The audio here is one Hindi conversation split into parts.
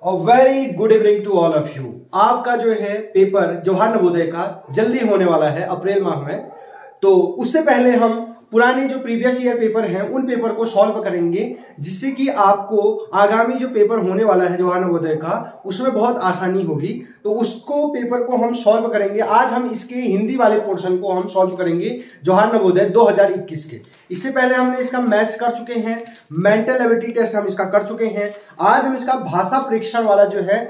Very good evening to all of you. आपका जो है पेपर जवाहर नवोदय का जल्दी होने वाला है अप्रैल माह में। तो उससे पहले हम पुराने जो प्रीवियस ईयर पेपर हैं उन पेपर को सॉल्व करेंगे, जिससे कि आपको आगामी जो पेपर होने वाला है जवाहर नवोदय का उसमें बहुत आसानी होगी। तो उसको पेपर को हम सॉल्व करेंगे। आज हम इसके हिंदी वाले पोर्शन को हम सॉल्व करेंगे जवाहर नवोदय 2021 के। इससे पहले हमने इसका मैथ्स कर चुके हैं, मेंटल एबिलिटी टेस्ट हम इसका कर चुके हैं। आज हम इसका भाषा परीक्षण वाला जो है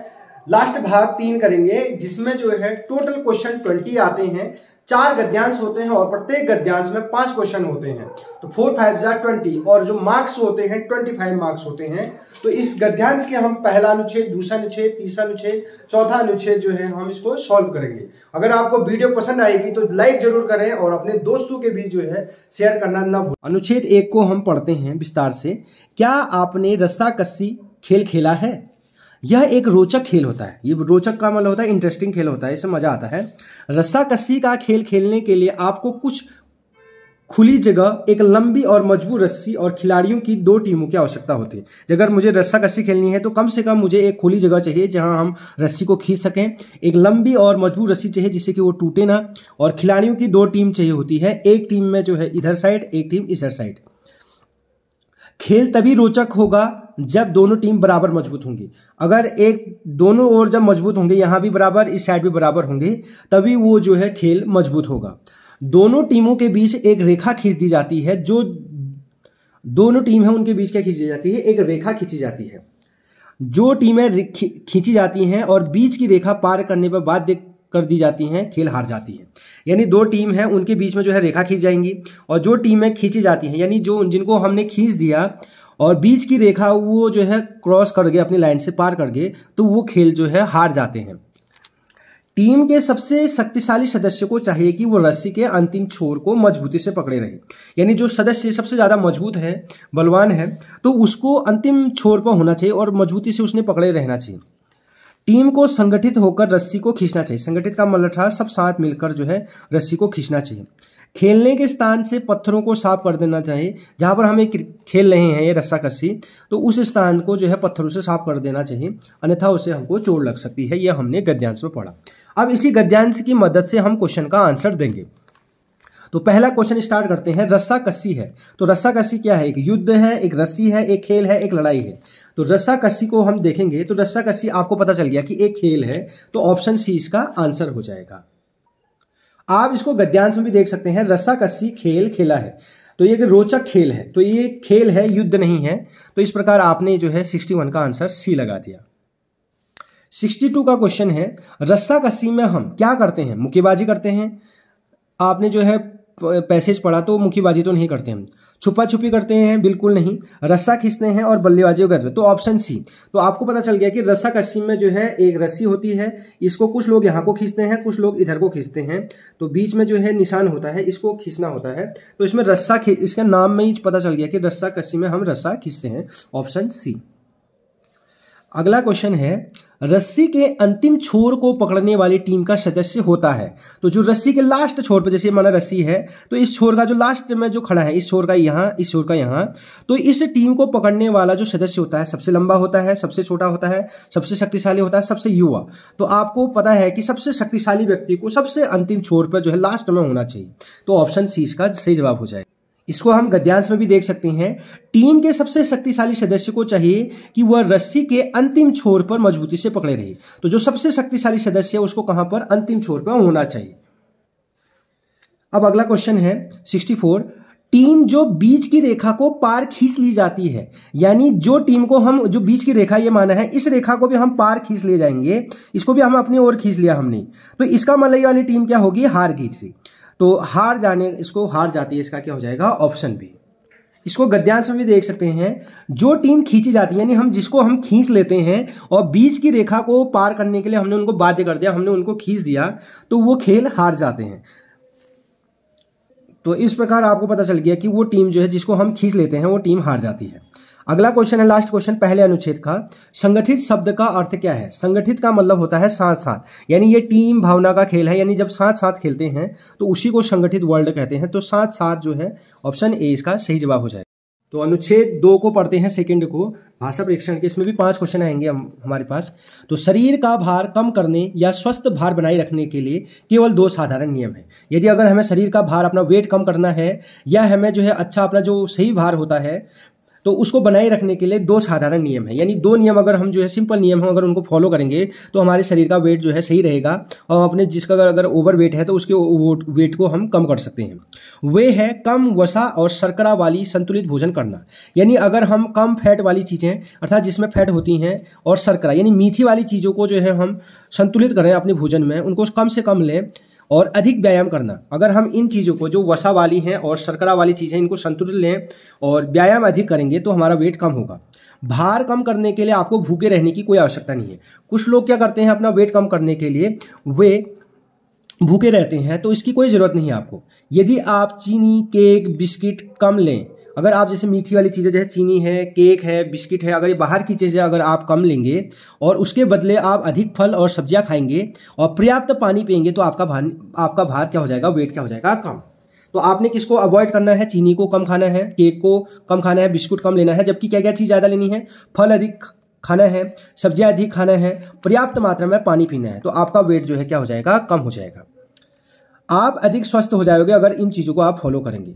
लास्ट भाग 3 करेंगे, जिसमें जो है टोटल क्वेश्चन 20 आते हैं। 4 गद्यांश होते हैं और प्रत्येक गद्यांश में 5 क्वेश्चन होते हैं। तो 4 5 जा 20 और जो मार्क्स होते हैं 25 मार्क्स होते हैं। तो इस गद्यांश के हम पहला अनुच्छेद, दूसरा अनुच्छेद, तीसरा अनुच्छेद, चौथा अनुच्छेद जो है हम इसको सॉल्व करेंगे। अगर आपको वीडियो पसंद आएगी तो लाइक जरूर करें और अपने दोस्तों के बीच जो है शेयर करना ना भूलें। अनुच्छेद 1 को हम पढ़ते हैं विस्तार से। क्या आपने रस्साकसी खेल खेला है? यह एक रोचक खेल होता है। ये रोचक का मतलब होता है इंटरेस्टिंग खेल होता है, इससे मजा आता है। रस्साकसी का खेल खेलने के लिए आपको कुछ खुली जगह, एक लंबी और मजबूत रस्सी और खिलाड़ियों की 2 टीमों की आवश्यकता होती है। अगर मुझे रस्साकसी खेलनी है तो कम से कम मुझे एक खुली जगह चाहिए जहां हम रस्सी को खींच सकें। एक लंबी और मजबूत रस्सी चाहिए जिससे कि वो टूटे ना, और खिलाड़ियों की 2 टीम चाहिए होती है। एक टीम में जो है इधर साइड, एक टीम इधर साइड। खेल तभी रोचक होगा जब दोनों टीम बराबर मजबूत होंगी। अगर एक दोनों ओर जब मजबूत होंगे, यहां भी बराबर, इस साइड भी बराबर होंगे, तभी वो जो है खेल मजबूत होगा। दोनों टीमों के बीच एक रेखा खींच दी जाती है। जो दोनों टीम है उनके बीच क्या खींची जाती है? एक रेखा खींची जाती है। जो टीमें खींची जाती हैं और बीच की रेखा पार करने पर बाध्य कर दी जाती हैं, खेल हार जाती है। यानी 2 टीम है, उनके बीच में जो है रेखा खींच जाएंगी, और जो टीमें खींची जाती हैं यानी जो जिनको हमने खींच दिया और बीच की रेखा वो जो है क्रॉस कर गए, अपनी लाइन से पार कर गए, तो वो खेल जो है हार जाते हैं। टीम के सबसे शक्तिशाली सदस्य को चाहिए कि वो रस्सी के अंतिम छोर को मजबूती से पकड़े रहे। यानी जो सदस्य सबसे ज्यादा मजबूत है, बलवान है, तो उसको अंतिम छोर पर होना चाहिए और मजबूती से उसने पकड़े रहना चाहिए। टीम को संगठित होकर रस्सी को खींचना चाहिए। संगठित का मतलब था सब साथ मिलकर जो है रस्सी को खींचना चाहिए। खेलने के स्थान से पत्थरों को साफ कर देना चाहिए। जहां पर हम एक खेल रहे हैं ये रस्साकसी, तो उस स्थान को जो है पत्थरों से साफ कर देना चाहिए, अन्यथा उससे हमको चोट लग सकती है। यह हमने गद्यांश में पढ़ा। अब इसी गद्यांश की मदद से हम क्वेश्चन का आंसर देंगे। तो पहला क्वेश्चन स्टार्ट करते हैं। रस्साकसी है, तो रस्साकसी क्या है? एक युद्ध है, एक रस्सी है, एक खेल है, एक लड़ाई है। तो रस्साकसी को हम देखेंगे तो रस्साकसी आपको पता चल गया कि एक खेल है, तो ऑप्शन सी इसका आंसर हो जाएगा। आप इसको गद्यांश में भी देख सकते हैं, रस्साकसी खेल खेला है, तो ये एक रोचक खेल है। तो ये खेल है, युद्ध नहीं है। तो इस प्रकार आपने जो है 61 का आंसर सी लगा दिया। 62 का क्वेश्चन है, रस्साकसी में हम क्या करते हैं? मुक्केबाजी करते हैं। आपने जो है पैसेज पढ़ा, तो मुक्केबाजी तो नहीं करते हम। छुपा छुपी करते हैं? बिल्कुल नहीं। रस्सा खींचते हैं और बल्लेबाजी करते हैं, तो ऑप्शन सी। तो आपको पता चल गया कि रस्साकसी में जो है एक रस्सी होती है, इसको कुछ लोग यहाँ को खींचते हैं, कुछ लोग इधर को खींचते हैं, तो बीच में जो है निशान होता है, इसको खींचना होता है। तो इसमें रस्सा इसका नाम में ही पता चल गया कि रस्साकसी में हम रस्सा खींचते हैं, ऑप्शन सी। अगला क्वेश्चन है, रस्सी के अंतिम छोर को पकड़ने वाली टीम का सदस्य होता है। तो जो रस्सी के लास्ट छोर पर, जैसे माना रस्सी है, तो इस छोर का जो लास्ट में जो खड़ा है, इस छोर का यहाँ, इस छोर का यहाँ, तो इस टीम को पकड़ने वाला जो सदस्य होता है, सबसे लंबा होता है, सबसे छोटा होता है, सबसे शक्तिशाली होता है, सबसे युवा। तो आपको पता है कि सबसे शक्तिशाली व्यक्ति को सबसे अंतिम छोर पर जो है लास्ट में होना चाहिए। तो ऑप्शन सी इसका सही जवाब हो जाएगा। इसको हम गद्यांश में भी देख सकते हैं। टीम के सबसे शक्तिशाली सदस्य को चाहिए कि वह रस्सी के अंतिम छोर पर मजबूती से पकड़े रहे। तो जो सबसे शक्तिशाली सदस्य है उसको कहां पर? अंतिम छोर पर होना चाहिए। अब अगला क्वेश्चन है 64। टीम जो बीच की रेखा को पार खींच ली जाती है, यानी जो टीम को हम जो बीच की रेखा ये माना है, इस रेखा को भी हम पार खींच ले जाएंगे, इसको भी हम अपनी ओर खींच लिया हमने, तो इसका मतलब वाली टीम क्या होगी? हार गई। तो हार जाने, इसको हार जाती है, इसका क्या हो जाएगा? Option B. इसको गद्यांश में भी देख सकते हैं। जो टीम खींची जाती है, यानी हम जिसको हम खींच लेते हैं और बीच की रेखा को पार करने के लिए हमने उनको बाध्य कर दिया, हमने उनको खींच दिया, तो वो खेल हार जाते हैं। तो इस प्रकार आपको पता चल गया कि वो टीम जो है जिसको हम खींच लेते हैं वो टीम हार जाती है। अगला क्वेश्चन है, लास्ट क्वेश्चन पहले अनुच्छेद का। संगठित शब्द का अर्थ क्या है? संगठित का मतलब होता है साथ साथ, यानी ये टीम भावना का खेल है, यानी जब साथ साथ खेलते हैं तो उसी को संगठित वर्ल्ड कहते हैं। तो साथ साथ जो है ऑप्शन ए इसका सही जवाब हो जाएगा। तो अनुच्छेद 2 को पढ़ते हैं, सेकंड को, भाषा परीक्षण के। इसमें भी 5 क्वेश्चन आएंगे हमारे पास। तो शरीर का भार कम करने या स्वस्थ भार बनाए रखने के लिए केवल 2 साधारण नियम है। यदि अगर हमें शरीर का भार, अपना वेट कम करना है, या हमें जो है अच्छा अपना जो सही भार होता है तो उसको बनाए रखने के लिए 2 साधारण नियम है। यानी 2 नियम अगर हम जो है सिंपल नियम हम अगर उनको फॉलो करेंगे तो हमारे शरीर का वेट जो है सही रहेगा, और अपने जिसका अगर ओवर वेट है तो उसके वेट को हम कम कर सकते हैं। वे है कम वसा और शर्करा वाली संतुलित भोजन करना। यानी अगर हम कम फैट वाली चीज़ें, अर्थात जिसमें फैट होती हैं, और शर्करा यानी मीठी वाली चीज़ों को जो है हम संतुलित करें अपने भोजन में, उनको कम से कम लें, और अधिक व्यायाम करना। अगर हम इन चीज़ों को, जो वसा वाली हैं और शर्करा वाली चीज़ें, इनको संतुलित लें और व्यायाम अधिक करेंगे तो हमारा वेट कम होगा। भार कम करने के लिए आपको भूखे रहने की कोई आवश्यकता नहीं है। कुछ लोग क्या करते हैं, अपना वेट कम करने के लिए वे भूखे रहते हैं, तो इसकी कोई ज़रूरत नहीं है आपको। यदि आप चीनी, केक, बिस्किट कम लें, अगर आप जैसे मीठी वाली चीज़ें जैसे चीनी है, केक है, बिस्किट है, अगर ये बाहर की चीज़ें अगर आप कम लेंगे और उसके बदले आप अधिक फल और सब्जियां खाएंगे और पर्याप्त पानी पिएंगे तो आपका भार क्या हो जाएगा, वेट क्या हो जाएगा, कम। तो आपने किसको अवॉइड करना है, चीनी को कम खाना है, केक को कम खाना है, बिस्कुट कम लेना है। जबकि क्या क्या चीज़ ज़्यादा लेनी है, फल अधिक खाना है, सब्जियां अधिक खाना है, पर्याप्त मात्रा में पानी पीना है। तो आपका वेट जो है क्या हो जाएगा, कम हो जाएगा। आप अधिक स्वस्थ हो जाओगे अगर इन चीज़ों को आप फॉलो करेंगे।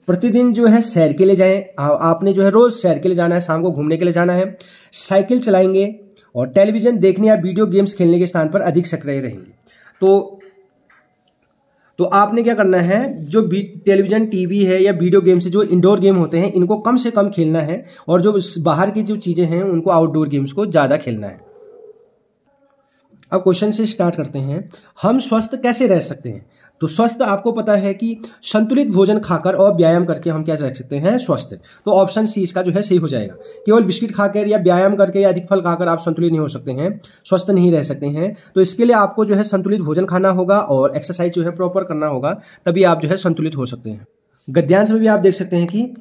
प्रतिदिन जो है सैर के लिए जाएं, आपने जो है रोज़ सैर के लिए जाना है, शाम को घूमने के लिए जाना है, साइकिल चलाएंगे और टेलीविज़न देखने या वीडियो गेम्स खेलने के स्थान पर अधिक सक्रिय रहेंगे। तो आपने क्या करना है, जो टेलीविज़न, टीवी है या वीडियो गेम्स है, जो इंडोर गेम होते हैं, इनको कम से कम खेलना है, और जो बाहर की जो चीज़ें हैं उनको, आउटडोर गेम्स को ज़्यादा खेलना है। अब क्वेश्चन से स्टार्ट करते हैं। हम स्वस्थ कैसे रह सकते हैं? तो स्वस्थ आपको पता है कि संतुलित भोजन खाकर और व्यायाम करके हम क्या रख सकते हैं, स्वस्थ। तो ऑप्शन सी इसका जो है सही हो जाएगा। केवल बिस्किट खाकर या व्यायाम करके या अधिक फल खाकर आप संतुलित नहीं हो सकते हैं, स्वस्थ नहीं रह सकते हैं। तो इसके लिए आपको जो है संतुलित भोजन खाना होगा और एक्सरसाइज जो है प्रॉपर करना होगा, तभी आप जो है संतुलित हो सकते हैं। गद्यांश में भी आप देख सकते हैं कि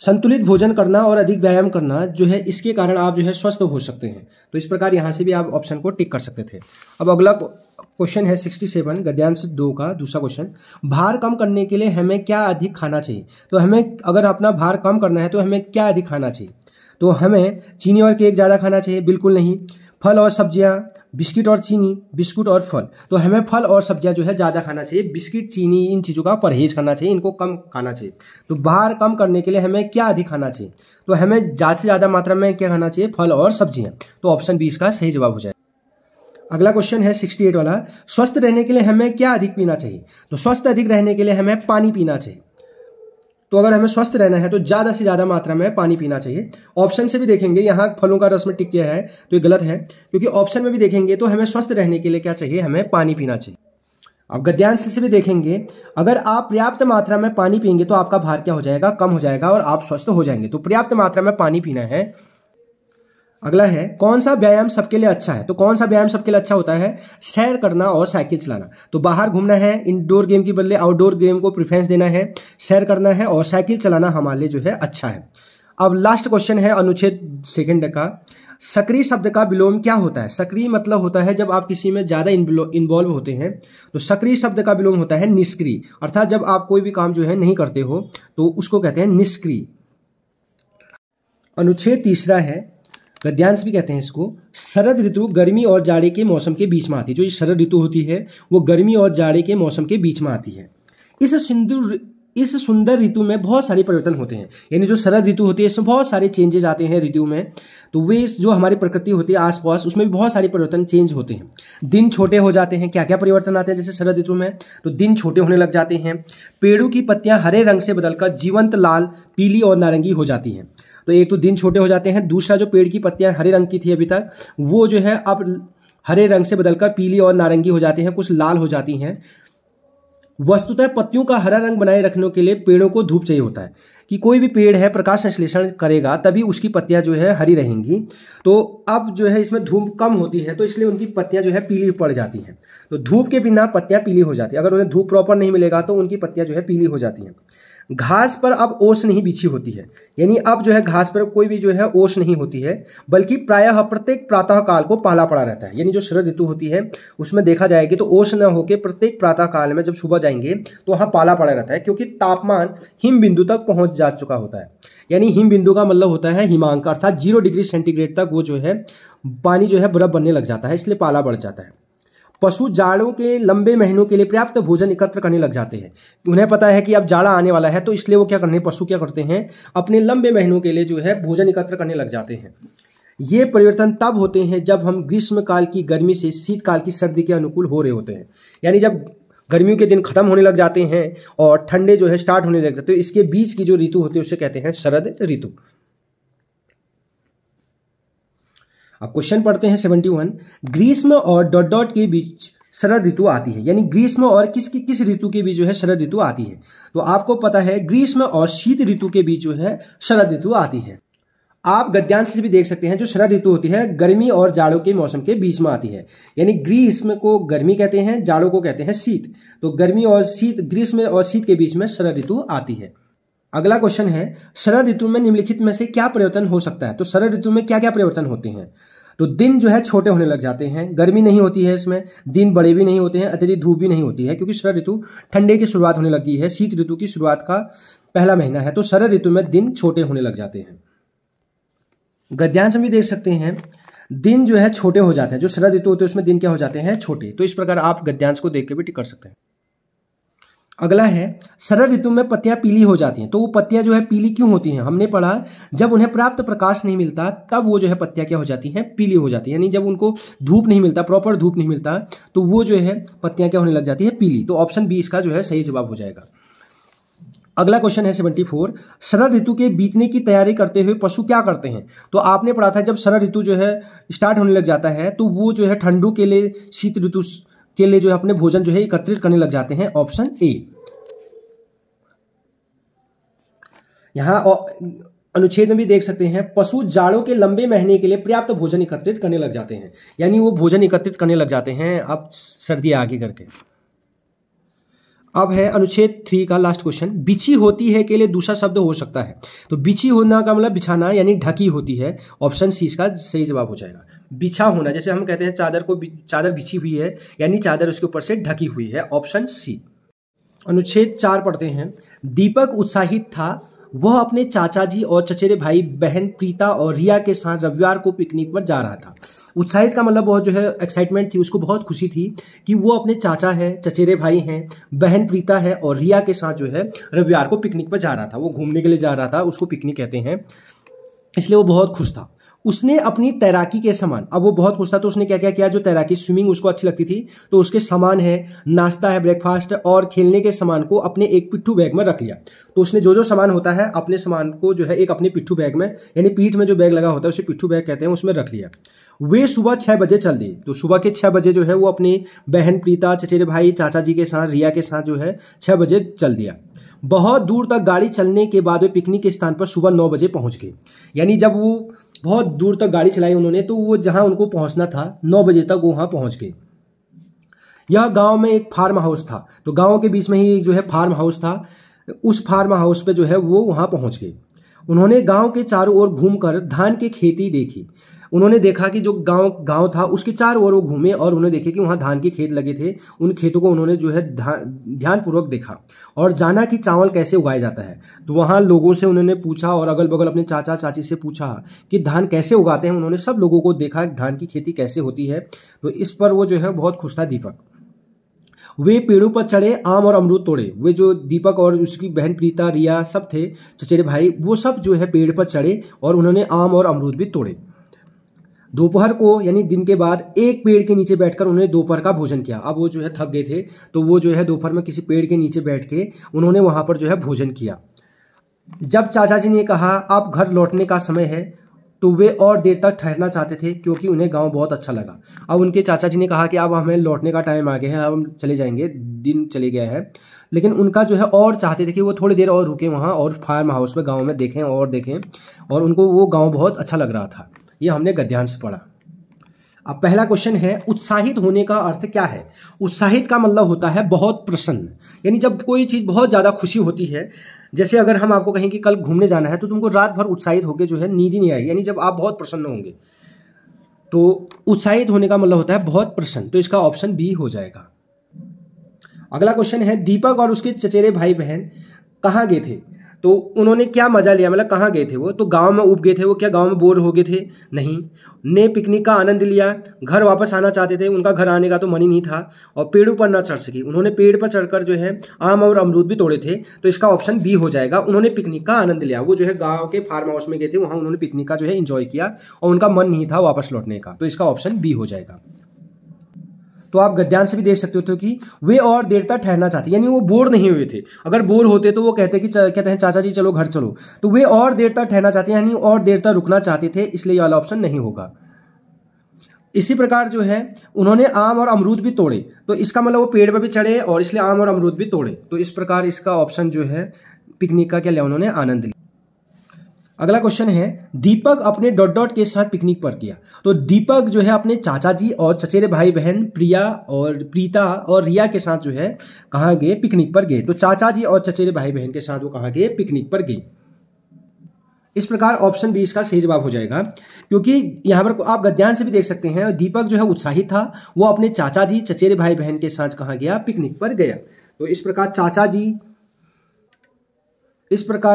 संतुलित भोजन करना और अधिक व्यायाम करना जो है, इसके कारण आप जो है स्वस्थ हो सकते हैं। तो इस प्रकार यहाँ से भी आप ऑप्शन को टिक कर सकते थे। अब अगला क्वेश्चन है 67, गद्यांश 2 का दूसरा क्वेश्चन। भार कम करने के लिए हमें क्या अधिक खाना चाहिए? तो हमें अगर अपना भार कम करना है तो हमें क्या अधिक खाना चाहिए? तो हमें चीनी और केक ज़्यादा खाना चाहिए? बिल्कुल नहीं। फल और सब्जियां, बिस्किट और चीनी, बिस्कुट और फल। तो हमें फल और सब्जियां जो है ज़्यादा खाना चाहिए, बिस्किट, चीनी, इन चीज़ों का परहेज करना चाहिए, इनको कम खाना चाहिए। तो भार कम करने के लिए हमें क्या अधिक खाना चाहिए? तो हमें ज़्यादा से ज़्यादा मात्रा में क्या खाना चाहिए, फल और सब्जियां। तो ऑप्शन बी इसका सही जवाब हो जाए। अगला क्वेश्चन है 68 वाला। स्वस्थ रहने के लिए हमें क्या अधिक पीना चाहिए? तो स्वस्थ अधिक रहने के लिए हमें पानी पीना चाहिए। तो अगर हमें स्वस्थ रहना है तो ज़्यादा से ज़्यादा मात्रा में पानी पीना चाहिए। ऑप्शन से भी देखेंगे, यहाँ फलों का रस में टिक किया है तो ये गलत है, क्योंकि ऑप्शन में भी देखेंगे तो हमें स्वस्थ रहने के लिए क्या चाहिए, हमें पानी पीना चाहिए। अब गद्यांश से भी देखेंगे, अगर आप पर्याप्त मात्रा में पानी पिएंगे तो आपका भार क्या हो जाएगा, कम हो जाएगा और आप स्वस्थ हो जाएंगे। तो पर्याप्त मात्रा में पानी पीना है। अगला है, कौन सा व्यायाम सबके लिए अच्छा है? तो कौन सा व्यायाम सबके लिए अच्छा होता है? सैर करना और साइकिल चलाना। तो बाहर घूमना है, इंडोर गेम के बदले आउटडोर गेम को प्रेफरेंस देना है, सैर करना है और साइकिल चलाना हमारे लिए जो है अच्छा है। अब लास्ट क्वेश्चन है अनुच्छेद 2 का। सक्रिय शब्द का विलोम क्या होता है? सक्रिय मतलब होता है जब आप किसी में ज़्यादा इन्वॉल्व होते हैं। तो सक्रिय शब्द का विलोम होता है निष्क्रिय, अर्थात जब आप कोई भी काम जो है नहीं करते हो तो उसको कहते हैं निष्क्रिय। अनुच्छेद 3 है, गद्यांश भी कहते हैं इसको। शरद ऋतु गर्मी और जाड़े के मौसम के बीच में आती है। जो ये शरद ऋतु होती है वो गर्मी और जाड़े के मौसम के बीच में आती है। इस सुंदर ऋतु में बहुत सारे परिवर्तन होते हैं। यानी जो शरद ऋतु होती है इसमें बहुत सारे चेंजेस आते हैं ऋतु में। तो वे जो हमारी प्रकृति होती है आसपास, उसमें भी बहुत सारे परिवर्तन चेंज होते हैं। दिन छोटे हो जाते हैं। क्या क्या परिवर्तन आते हैं जैसे शरद ऋतु में? तो दिन छोटे होने लग जाते हैं। पेड़ों की पत्तियां हरे रंग से बदलकर जीवंत लाल, पीली और नारंगी हो जाती हैं। तो एक तो दिन छोटे हो जाते हैं, दूसरा जो पेड़ की पत्तियां हरे रंग की थी अभी तक, वो जो है अब हरे रंग से बदलकर पीली और नारंगी हो जाती हैं, कुछ लाल हो जाती हैं। वस्तुतः पत्तियों का हरा रंग बनाए रखने के लिए पेड़ों को धूप चाहिए होता है, कि कोई भी पेड़ है प्रकाश संश्लेषण करेगा तभी उसकी पत्तियां जो है हरी रहेंगी। तो अब जो है इसमें धूप कम होती है तो इसलिए उनकी पत्तियां जो है पीली पड़ जाती हैं। तो धूप के बिना पत्तियां पीली हो जाती है। अगर उन्हें धूप प्रॉपर नहीं मिलेगा तो उनकी पत्तियां जो है पीली हो जाती हैं। घास पर अब ओस नहीं बिछी होती है। यानी अब जो है घास पर कोई भी जो है ओस नहीं होती है, बल्कि प्रायः प्रत्येक प्रातः काल को पाला पड़ा रहता है। यानी जो शरद ऋतु होती है उसमें देखा जाएगी तो ओस न होकर प्रत्येक प्रातः काल में जब सुबह जाएंगे तो वहाँ पाला पड़ा रहता है, क्योंकि तापमान हिम बिंदु तक पहुँच जा चुका होता है। यानी हिम बिंदु का मतलब होता है हिमांक, अर्थात 0 डिग्री सेंटीग्रेड तक वो जो है पानी जो है बर्फ बनने लग जाता है, इसलिए पाला बढ़ जाता है। पशु जाड़ों के लंबे महीनों के लिए पर्याप्त भोजन एकत्र करने लग जाते हैं। उन्हें पता है कि अब जाड़ा आने वाला है, तो इसलिए वो क्या करते हैं, पशु क्या करते हैं, अपने लंबे महीनों के लिए जो है भोजन एकत्र करने लग जाते हैं। ये परिवर्तन तब होते हैं जब हम ग्रीष्म काल की गर्मी से शीतकाल की सर्दी के अनुकूल हो रहे होते हैं। यानी जब गर्मियों के दिन खत्म होने लग जाते हैं और ठंडे जो है स्टार्ट होने लग जाते हैं, तो इसके बीच की जो ऋतु होती है उसे कहते हैं शरद ऋतु। अब क्वेश्चन पढ़ते हैं 71। ग्रीष्म और डॉट डॉट के बीच शरद ऋतु आती है, यानी ग्रीष्म और किस ऋतु के बीच जो है शरद ऋतु आती है। तो आपको पता है ग्रीष्म और शीत ऋतु के बीच जो है शरद ऋतु आती है। आप गद्यांश से भी देख सकते हैं, जो शरद ऋतु होती है गर्मी और जाड़ों के मौसम के बीच में आती है। यानी ग्रीष्म को गर्मी कहते हैं, जाड़ों को कहते हैं शीत। तो गर्मी और शीत, ग्रीष्म और शीत के बीच में शरद ऋतु आती है। अगला क्वेश्चन है, शरद ऋतु में निम्नलिखित में से क्या परिवर्तन हो सकता है। तो शरद ऋतु में क्या क्या परिवर्तन होते हैं। तो दिन जो है छोटे होने लग जाते हैं, गर्मी नहीं होती है इसमें, दिन बड़े भी नहीं होते हैं, अत्यधिक धूप भी नहीं होती है, क्योंकि शरद ऋतु ठंडे की शुरुआत होने लगी है, शीत ऋतु की शुरुआत का पहला महीना है। तो शरद ऋतु में दिन छोटे होने लग जाते हैं। गद्यांश में भी देख सकते हैं, दिन जो है छोटे हो जाते हैं। जो शरद ऋतु होते हैं उसमें दिन क्या हो जाते हैं, छोटे। तो इस प्रकार आप गद्यांश को देख के भी टिक कर सकते हैं। अगला है, शरद ऋतु में पत्तियां पीली हो जाती हैं। तो वो पत्तियां जो है पीली क्यों होती हैं। हमने पढ़ा जब उन्हें पर्याप्त प्रकाश नहीं मिलता तब वो जो है पत्तियां क्या हो जाती हैं, पीली हो जाती हैं। यानी जब उनको धूप नहीं मिलता, प्रॉपर धूप नहीं मिलता, तो वो जो है पत्तियां क्या होने लग जाती है, पीली। तो ऑप्शन बी इसका जो है सही जवाब हो जाएगा। अगला क्वेश्चन है 74। शरद ऋतु के बीतने की तैयारी करते हुए पशु क्या करते हैं। तो आपने पढ़ा था जब शरद ऋतु जो है स्टार्ट होने लग जाता है तो वो जो है ठंडू के लिए, शीत ऋतु के लिए जो है अपने भोजन जो है एकत्रित करने लग जाते हैं। Option A. यहां अनुच्छेद में भी देख सकते हैं, पशु जाड़ों के लंबे महीने के लिए पर्याप्त भोजन एकत्रित करने लग जाते हैं। यानी वो भोजन एकत्रित करने लग जाते हैं अब सर्दी आगे करके। अब है अनुच्छेद 3 का लास्ट क्वेश्चन। बिछी होती है के लिए दूसरा शब्द हो सकता है। तो बिछी होना का मतलब बिछाना, यानी ढकी होती है। ऑप्शन सी इसका सही जवाब हो जाएगा। बिछा होना, जैसे हम कहते हैं चादर बिछी हुई है, यानी चादर उसके ऊपर से ढकी हुई है। Option C. अनुच्छेद 4 पढ़ते हैं। दीपक उत्साहित था, वह अपने चाचा जी और चचेरे भाई बहन प्रीता और रिया के साथ रविवार को पिकनिक पर जा रहा था। उत्साहित का मतलब बहुत जो है एक्साइटमेंट थी, उसको बहुत खुशी थी कि वो अपने चाचा है, चचेरे भाई हैं, बहन प्रीता है और रिया के साथ जो है रविवार को पिकनिक पर जा रहा था। वो घूमने के लिए जा रहा था, उसको पिकनिक कहते हैं, इसलिए वो बहुत खुश था। उसने अपनी तैराकी के सामान, अब वो बहुत खुश था तो उसने क्या क्या किया, जो तैराकी स्विमिंग उसको अच्छी लगती थी तो उसके सामान है, नाश्ता है, ब्रेकफास्ट और खेलने के सामान को अपने एक पिट्ठू बैग में रख लिया। तो उसने जो सामान होता है अपने सामान को जो है एक अपने पिट्ठू बैग में, यानी पीठ में जो बैग लगा होता है उसे पिट्ठू बैग कहते हैं, उसमें रख लिया। वे सुबह 6 बजे चल दिए। तो सुबह के 6 बजे जो है वो अपनी बहन प्रीता, चचेरे भाई, चाचा जी के साथ, रिया के साथ जो है 6 बजे चल दिया। बहुत दूर तक गाड़ी चलने के बाद वे पिकनिक के स्थान पर सुबह 9 बजे पहुंच गए। यानी जब वो बहुत दूर तक गाड़ी चलाई उन्होंने, तो वो जहां उनको पहुंचना था 9 बजे तक वो वहां पहुंच गए। यह गांव में एक फार्म हाउस था। तो गांव के बीच में ही एक जो है फार्म हाउस था, उस फार्म हाउस पे जो है वो वहां पहुंच गए। उन्होंने गांव के चारों ओर घूमकर धान की खेती देखी। उन्होंने देखा कि जो गांव था उसके चारों ओर वो घूमे और उन्होंने देखे कि वहां धान के खेत लगे थे। उन खेतों को उन्होंने जो है ध्यानपूर्वक देखा और जाना कि चावल कैसे उगाया जाता है। तो वहां लोगों से उन्होंने पूछा और अगल बगल अपने चाचा चाची से पूछा कि धान कैसे उगाते हैं। उन्होंने सब लोगों को देखा धान की खेती कैसे होती है। तो इस पर वो जो है बहुत खुश था दीपक। वे पेड़ों पर चढ़े, आम और अमरूद तोड़े। वे जो दीपक और उसकी बहन प्रीता, रिया सब थे, चचेरे भाई, वो सब जो है पेड़ पर चढ़े और उन्होंने आम और अमरूद भी तोड़े। दोपहर को यानी दिन के बाद एक पेड़ के नीचे बैठकर उन्होंने दोपहर का भोजन किया। अब वो जो है थक गए थे तो वो जो है दोपहर में किसी पेड़ के नीचे बैठ के उन्होंने वहां पर जो है भोजन किया। जब चाचा जी ने कहा अब घर लौटने का समय है तो वे और देर तक ठहरना चाहते थे क्योंकि उन्हें गांव बहुत अच्छा लगा। अब उनके चाचा जी ने कहा कि अब हमें लौटने का टाइम आ गया है, अब हम चले जाएंगे, दिन चले गया है। लेकिन उनका जो है और चाहते थे कि वो थोड़ी देर और रुके वहाँ और फार्म हाउस में गाँव में देखें और उनको वो गाँव बहुत अच्छा लग रहा था। ये हमने गद्यांश पढ़ा। अब पहला क्वेश्चन है, उत्साहित होने का अर्थ क्या है। उत्साहित का मतलब होता है बहुत प्रसन्न, यानी जब कोई चीज़ बहुत ज़्यादा खुशी होती है। जैसे अगर हम आपको कहें कि कल घूमने जाना है तो तुमको रात भर उत्साहित होकर जो है नींद ही नहीं आएगी, यानी जब आप बहुत प्रसन्न होंगे। तो उत्साहित होने का मतलब होता है बहुत प्रसन्न। तो इसका ऑप्शन बी हो जाएगा। अगला क्वेश्चन है, दीपक और उसके चचेरे भाई बहन कहाँ गए थे। तो उन्होंने क्या मजा लिया, मतलब कहाँ गए थे वो, तो गांव में उब गए थे वो, क्या गांव में बोर हो गए थे, नहीं। ने पिकनिक का आनंद लिया, घर वापस आना चाहते थे, उनका घर आने का तो मन ही नहीं था। और पेड़ों पर न चढ़ सकी, उन्होंने पेड़ पर चढ़कर जो है आम और अमरूद भी तोड़े थे, तो इसका ऑप्शन बी हो जाएगा। उन्होंने पिकनिक का आनंद लिया, वो जो है गाँव के फार्म हाउस में गए थे, वहाँ उन्होंने पिकनिक का जो है इंजॉय किया और उनका मन नहीं था वापस लौटने का, तो इसका ऑप्शन बी हो जाएगा। तो आप गद्यांश से भी देख सकते हो कि वे और देर तक ठहरना चाहते, यानी वो बोर नहीं हुए थे। अगर बोर होते तो वो कहते हैं चाचा जी चलो घर चलो, तो वे और देर तक ठहरना चाहते हैं, यानी और देर तक रुकना चाहते थे, इसलिए ये वाला ऑप्शन नहीं होगा। इसी प्रकार जो है उन्होंने आम और अमरूद भी तोड़े, तो इसका मतलब वो पेड़ पर भी चढ़े और इसलिए आम और अमरूद भी तोड़े, तो इस प्रकार इसका ऑप्शन जो है पिकनिक का क्या लिया उन्होंने, आनंद लिया। अगला क्वेश्चन है, दीपक अपने डॉट डॉट के साथ पिकनिक पर गया। तो दीपक जो है अपने चाचा जी और चचेरे भाई बहन प्रिया और प्रीता और रिया के साथ जो है कहाँ गए, पिकनिक पर गए। तो चाचा जी और चचेरे भाई बहन के साथ वो कहाँ गए, पिकनिक पर गए। इस प्रकार ऑप्शन बी इसका सही जवाब हो जाएगा, क्योंकि यहाँ पर आप गद्यांश से भी देख सकते हैं दीपक जो है उत्साहित था, वो अपने चाचा जी चचेरे भाई बहन के साथ कहाँ गया, पिकनिक पर गया। तो इस प्रकार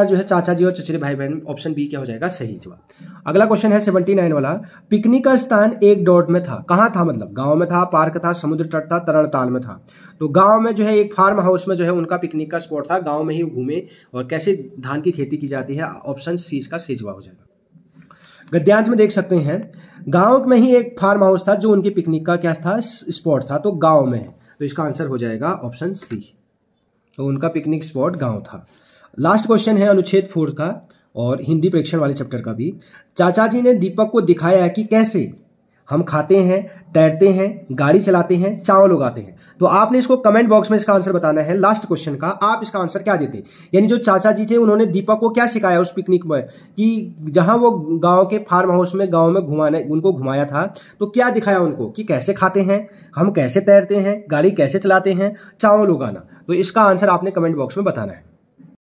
जो है चाचा जी और चचेरे भाई बहन, ऑप्शन बी क्या हो जाएगा, सही जवाब। अगला क्वेश्चन है 79 वाला, पिकनिक का स्थान एक डॉट में था, कहाँ था, मतलब गांव में था, पार्क था, समुद्र तट था, तरणताल में था। तो गांव में जो है एक फार्म हाउस में जो है उनका पिकनिक का स्पॉट था, गांव में ही घूमे और कैसे धान की खेती की जाती है, ऑप्शन सी इसका सही जवाब हो जाएगा। गद्यांश में देख सकते हैं गांव में ही एक फार्म हाउस था जो उनके पिकनिक का क्या था, स्पॉट था, तो गाँव में है, तो इसका आंसर हो जाएगा ऑप्शन सी। तो उनका पिकनिक स्पॉट गाँव था। लास्ट क्वेश्चन है अनुच्छेद 4 का और हिंदी प्रेक्षण वाले चैप्टर का भी। चाचा जी ने दीपक को दिखाया कि कैसे हम खाते हैं, तैरते हैं, गाड़ी चलाते हैं, चावल उगाते हैं। तो आपने इसको कमेंट बॉक्स में इसका आंसर बताना है। लास्ट क्वेश्चन का आप इसका आंसर क्या देते, यानी जो चाचा जी थे उन्होंने दीपक को क्या सिखाया उस पिकनिक में, कि जहां वो गांव के फार्म हाउस में गांव में उनको घुमाया था, तो क्या दिखाया उनको कि कैसे खाते हैं, हम कैसे तैरते हैं, गाड़ी कैसे चलाते हैं, चावल उगाना। तो इसका आंसर आपने कमेंट बॉक्स में बताना है।